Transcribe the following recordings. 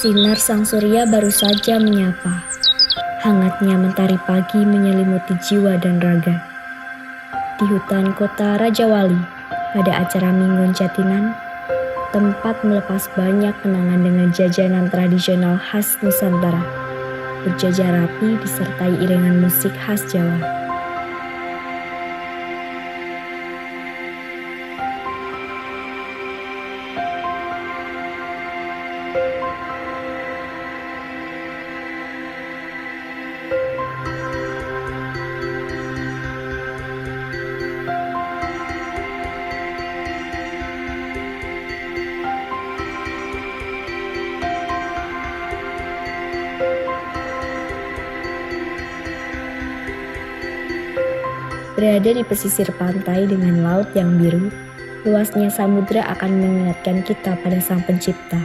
Sinar sang surya baru saja menyapa. Hangatnya mentari pagi menyelimuti jiwa dan raga. Di hutan kota Raja Wali, pada acara Mingguan Jatinan, tempat melepas banyak kenangan dengan jajanan tradisional khas Nusantara, berjajar rapi disertai iringan musik khas Jawa. Berada di pesisir pantai dengan laut yang biru, luasnya samudra akan mengingatkan kita pada Sang Pencipta.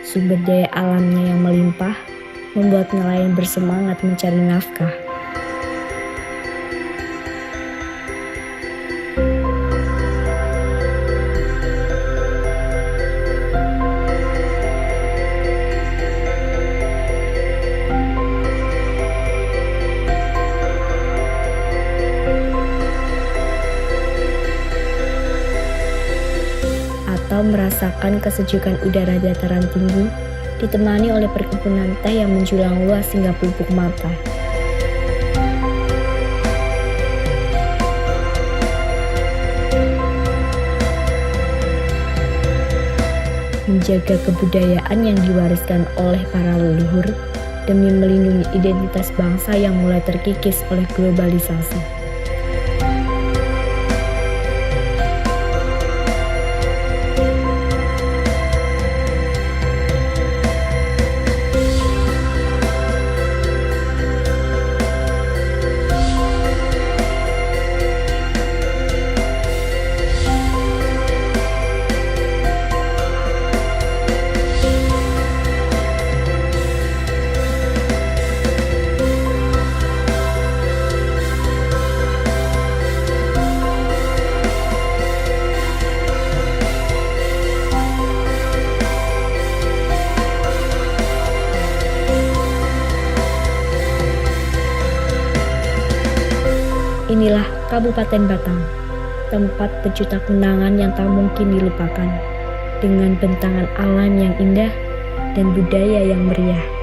Sumber daya alamnya yang melimpah membuat nelayan bersemangat mencari nafkah. Atau merasakan kesejukan udara dataran tinggi ditemani oleh perkebunan teh yang menjulang luas hingga pelupuk mata. Menjaga kebudayaan yang diwariskan oleh para leluhur demi melindungi identitas bangsa yang mulai terkikis oleh globalisasi. Inilah Kabupaten Batang, tempat pejuta kenangan yang tak mungkin dilupakan, dengan bentangan alam yang indah dan budaya yang meriah.